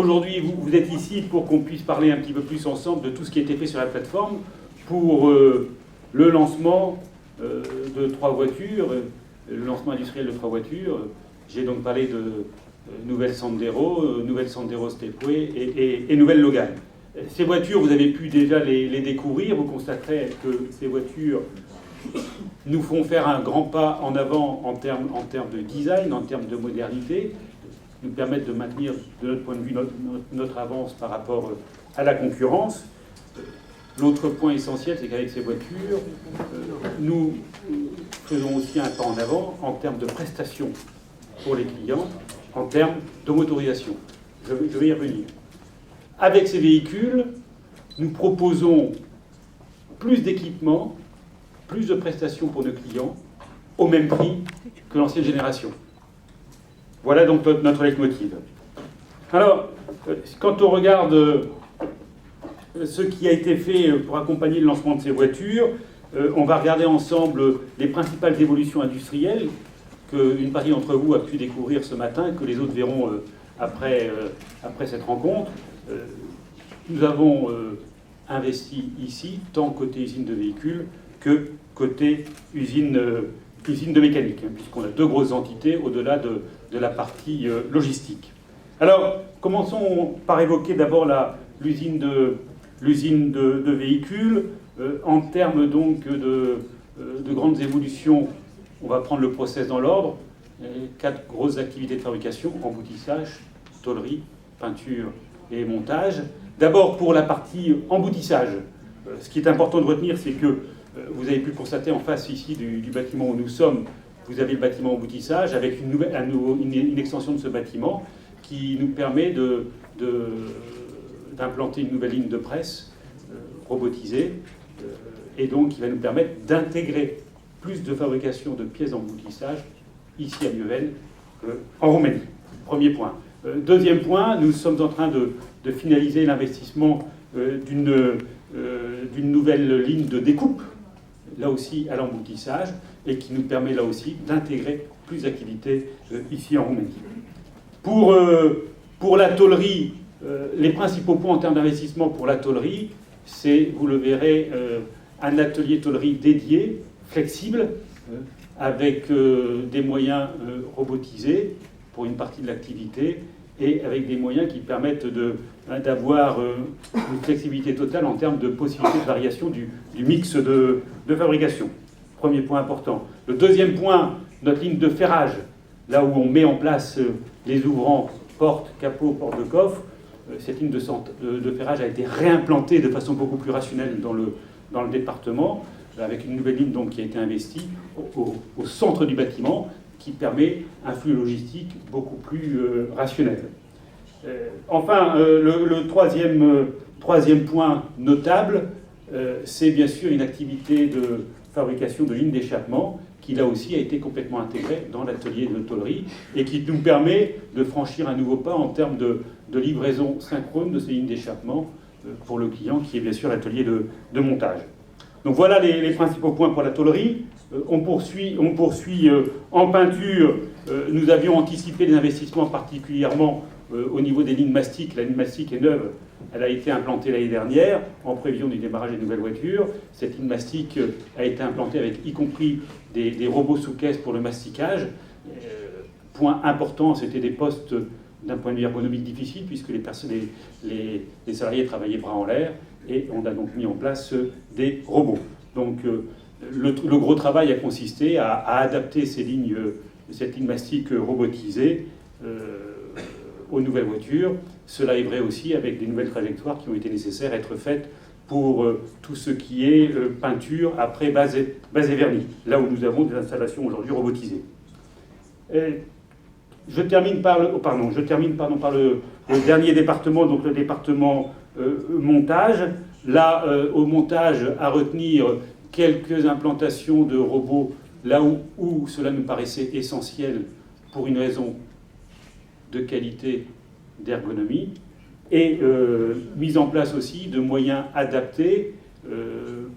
aujourd'hui, vous êtes ici pour qu'on puisse parler un petit peu plus ensemble de tout ce qui a été fait sur la plateforme pour le lancement de 3 voitures, le lancement industriel de 3 voitures. J'ai donc parlé de nouvelle Sandero, nouvelle Sandero Stepway et nouvelle Logan. Ces voitures, vous avez pu déjà les découvrir. Vous constaterez que ces voitures nous font faire un grand pas en avant en termes de design, en termes de modernité, nous permettent de maintenir, de notre point de vue, notre avance par rapport à la concurrence. L'autre point essentiel, c'est qu'avec ces voitures, nous faisons aussi un pas en avant en termes de prestations pour les clients, en termes de motorisation. Je vais y revenir. Avec ces véhicules, nous proposons plus d'équipements, plus de prestations pour nos clients, au même prix que l'ancienne génération. Voilà donc notre leitmotiv. Alors, quand on regarde ce qui a été fait pour accompagner le lancement de ces voitures, on va regarder ensemble les principales évolutions industrielles qu'une partie d'entre vous a pu découvrir ce matin, que les autres verront après cette rencontre. Nous avons investi ici, tant côté usine de véhicules que côté usine de mécanique, puisqu'on a 2 grosses entités au-delà de la partie logistique. Alors, commençons par évoquer d'abord l'usine de véhicules. En termes donc de grandes évolutions, on va prendre le process dans l'ordre. 4 grosses activités de fabrication: emboutissage, tôlerie, peinture et montage. D'abord pour la partie emboutissage, ce qui est important de retenir, c'est que vous avez pu le constater en face ici du bâtiment où nous sommes, vous avez le bâtiment emboutissage avec une extension de ce bâtiment qui nous permet d'implanter une nouvelle ligne de presse robotisée et donc qui va nous permettre d'intégrer plus de fabrication de pièces d'emboutissage ici à Mieuvel qu'en Roumanie. Premier point. Deuxième point, nous sommes en train de finaliser l'investissement d'une nouvelle ligne de découpe, là aussi à l'emboutissage, et qui nous permet là aussi d'intégrer plus d'activités ici en Roumanie. Pour la tôlerie, les principaux points en termes d'investissement pour la tôlerie, c'est, vous le verrez, un atelier tôlerie dédié, flexible, avec des moyens robotisés pour une partie de l'activité, et avec des moyens qui permettent d'avoir une flexibilité totale en termes de possibilités de variation du mix de fabrication. Premier point important. Le deuxième point, notre ligne de ferrage, là où on met en place les ouvrants, portes, capots, portes de coffre. Cette ligne de ferrage a été réimplantée de façon beaucoup plus rationnelle dans le département, avec une nouvelle ligne donc, qui a été investie au centre du bâtiment, qui permet un flux logistique beaucoup plus rationnel. Enfin, le troisième point notable, c'est bien sûr une activité de fabrication de lignes d'échappement qui là aussi a été complètement intégrée dans l'atelier de tôlerie et qui nous permet de franchir un nouveau pas en termes de livraison synchrone de ces lignes d'échappement pour le client qui est bien sûr l'atelier de montage. Donc voilà les principaux points pour la tôlerie. On poursuit en peinture. Nous avions anticipé des investissements particulièrement au niveau des lignes mastic. La ligne mastic est neuve. Elle a été implantée l'année dernière en prévision du démarrage des nouvelles voitures. Cette ligne mastic a été implantée avec y compris des robots sous caisse pour le masticage. Point important, c'était des postes d'un point de vue ergonomique difficile puisque les salariés travaillaient bras en l'air et on a donc mis en place des robots. Donc le gros travail a consisté à adapter cette ligne mastic robotisée aux nouvelles voitures. Cela est vrai aussi avec des nouvelles trajectoires qui ont été nécessaires à être faites pour tout ce qui est peinture après base et vernis, là où nous avons des installations aujourd'hui robotisées. Je termine par le dernier département, donc le département montage. Là, au montage, à retenir quelques implantations de robots là où cela nous paraissait essentiel pour une raison de qualité, d'ergonomie, et mise en place aussi de moyens adaptés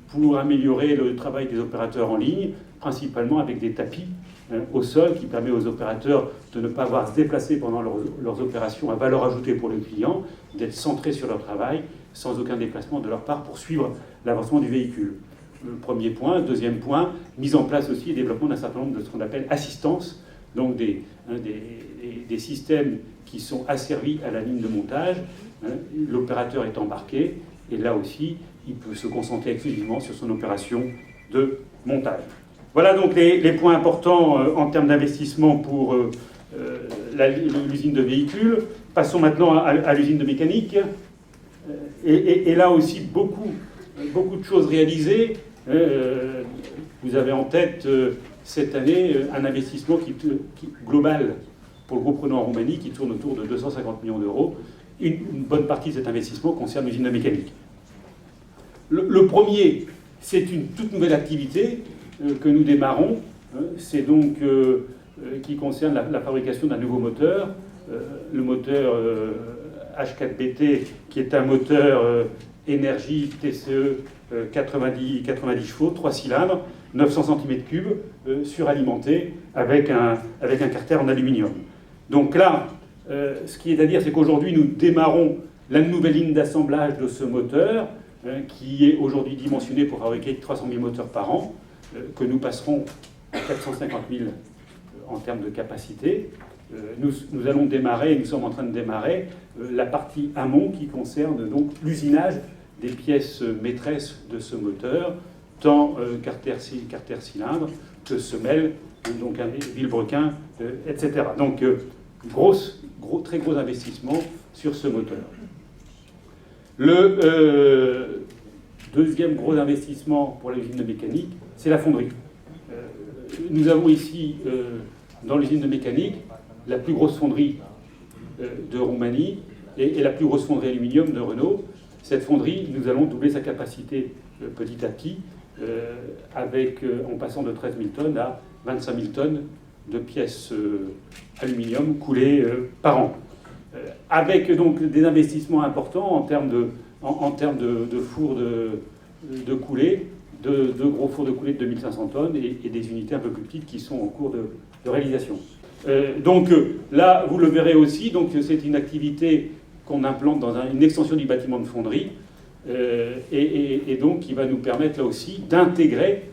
pour améliorer le travail des opérateurs en ligne, principalement avec des tapis au sol, qui permet aux opérateurs de ne pas avoir à se déplacer pendant leurs opérations à valeur ajoutée pour les clients, d'être centrés sur leur travail, sans aucun déplacement de leur part pour suivre l'avancement du véhicule. Premier point. Deuxième point, mise en place aussi et développement d'un certain nombre de ce qu'on appelle assistance, donc des systèmes qui sont asservis à la ligne de montage. L'opérateur est embarqué et là aussi, il peut se concentrer exclusivement sur son opération de montage. Voilà donc les points importants en termes d'investissement pour l'usine de véhicules. Passons maintenant à l'usine de mécanique. Et là aussi, beaucoup de choses réalisées. Vous avez en tête cette année un investissement global pour le groupe Renault en Roumanie qui tourne autour de 250 millions d'euros. Une bonne partie de cet investissement concerne l'usine de mécanique. Le premier, c'est une toute nouvelle activité que nous démarrons. C'est donc qui concerne la fabrication d'un nouveau moteur, le moteur H4BT, qui est un moteur énergie TCE 90 chevaux, 3 cylindres, 900 cm3, suralimenté avec un carter en aluminium. Donc là, ce qui est à dire, c'est qu'aujourd'hui, nous démarrons la nouvelle ligne d'assemblage de ce moteur, qui est aujourd'hui dimensionné pour fabriquer 300 000 moteurs par an, que nous passerons à 450 000 en termes de capacité. Nous allons démarrer, nous sommes en train de démarrer, la partie amont qui concerne donc l'usinage des pièces maîtresses de ce moteur, tant carter cylindre que semelle, donc un vilebrequin, etc. Donc très gros investissement sur ce moteur. Le deuxième gros investissement pour l'usine de mécanique, c'est la fonderie. Nous avons ici, dans l'usine de mécanique, la plus grosse fonderie de Roumanie et la plus grosse fonderie aluminium de Renault. Cette fonderie, nous allons doubler sa capacité petit à petit, en passant de 13 000 tonnes à 25 000 tonnes de pièces aluminium coulées par an. Avec donc des investissements importants en termes de fours de coulée, de gros fours de coulée de 2500 tonnes et des unités un peu plus petites qui sont en cours de réalisation. Donc là, vous le verrez aussi, donc c'est une activité qu'on implante dans une extension du bâtiment de fonderie et donc qui va nous permettre là aussi d'intégrer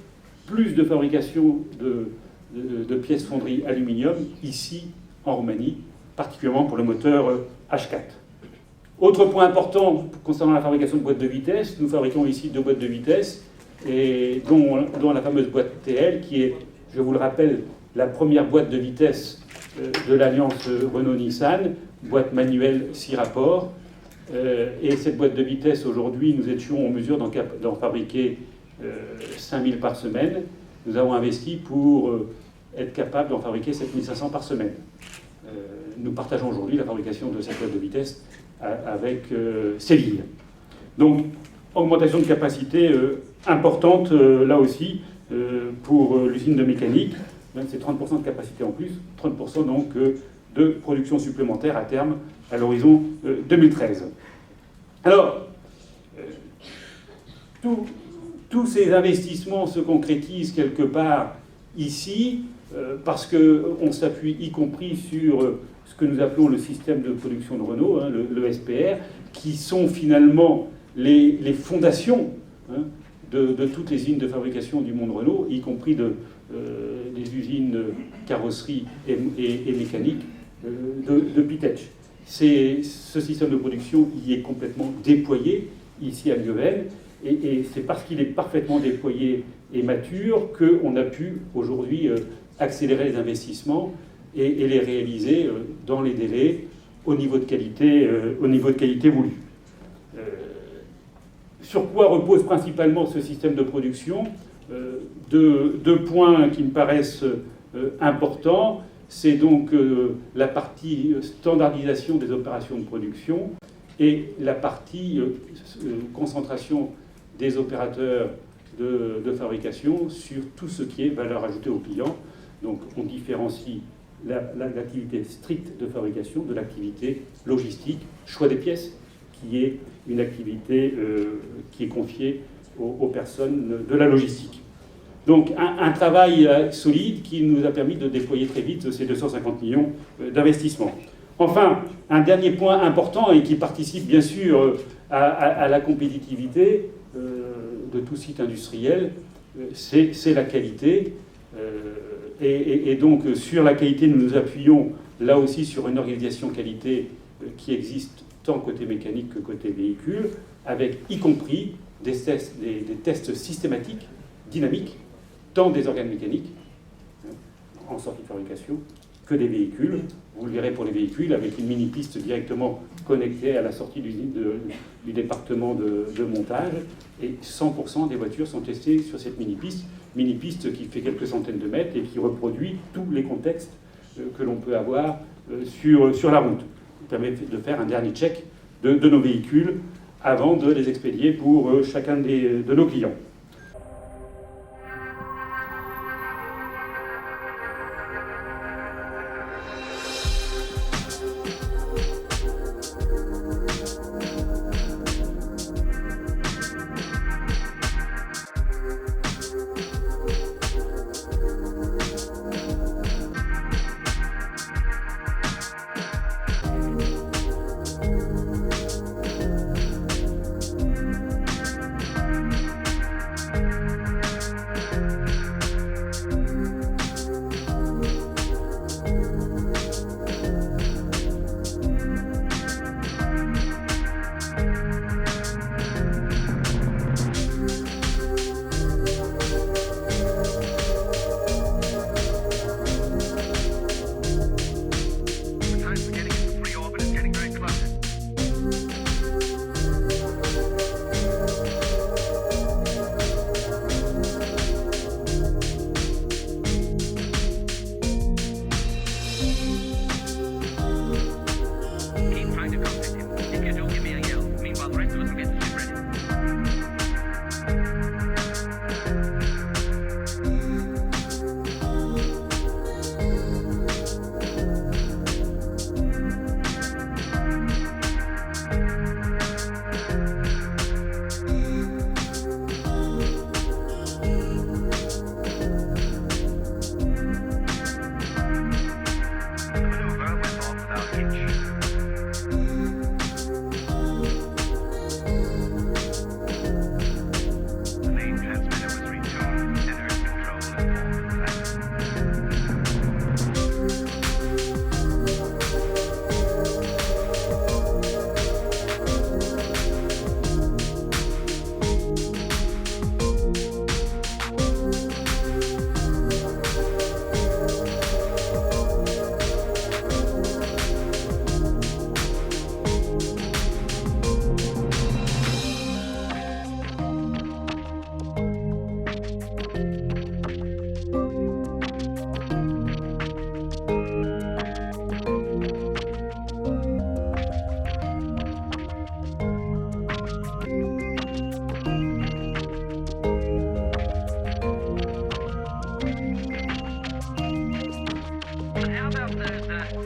plus de fabrication de pièces fonderie aluminium ici en Roumanie, particulièrement pour le moteur H4. Autre point important concernant la fabrication de boîtes de vitesse, nous fabriquons ici 2 boîtes de vitesse, et dont la fameuse boîte TL, qui est, je vous le rappelle, la première boîte de vitesse de l'alliance Renault-Nissan, boîte manuelle 6 rapports. Et cette boîte de vitesse, aujourd'hui, nous étions en mesure d'en fabriquer 5000 par semaine. Nous avons investi pour être capable d'en fabriquer 7500 par semaine. Nous partageons aujourd'hui la fabrication de cette boîte de vitesse avec Séville. Donc, augmentation de capacité importante, là aussi, pour l'usine de mécanique. C'est 30% de capacité en plus, 30% donc de production supplémentaire à terme à l'horizon 2013. Alors, tous ces investissements se concrétisent quelque part ici, parce qu'on s'appuie y compris sur ce que nous appelons le système de production de Renault, le SPR, qui sont finalement les fondations de toutes les usines de fabrication du monde Renault, y compris des usines carrosserie et mécanique de Pitech. Ce système de production y est complètement déployé ici à Leuven, et c'est parce qu'il est parfaitement déployé et mature qu'on a pu aujourd'hui accélérer les investissements et les réaliser dans les délais au niveau de qualité voulu. Sur quoi repose principalement ce système de production? Deux points qui me paraissent importants. C'est donc la partie standardisation des opérations de production et la partie concentration des opérateurs de fabrication sur tout ce qui est valeur ajoutée au client. Donc on différencie l'activité stricte de fabrication de l'activité logistique, choix des pièces, qui est une activité qui est confiée aux personnes de la logistique. Donc un travail solide qui nous a permis de déployer très vite ces 250 millions d'investissements. Enfin, un dernier point important et qui participe bien sûr à la compétitivité de tout site industriel, c'est la qualité. Et donc sur la qualité, nous nous appuyons là aussi sur une organisation qualité qui existe tant côté mécanique que côté véhicule, avec y compris des tests systématiques, dynamiques, tant des organes mécaniques, en sortie de fabrication, que des véhicules. Vous le verrez pour les véhicules, avec une mini-piste directement connectée à la sortie du département de montage. Et 100% des voitures sont testées sur cette mini-piste qui fait quelques centaines de mètres et qui reproduit tous les contextes que l'on peut avoir sur la route. Ça permet de faire un dernier check de nos véhicules avant de les expédier pour chacun de nos clients.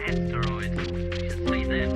Asteroids. You should see them.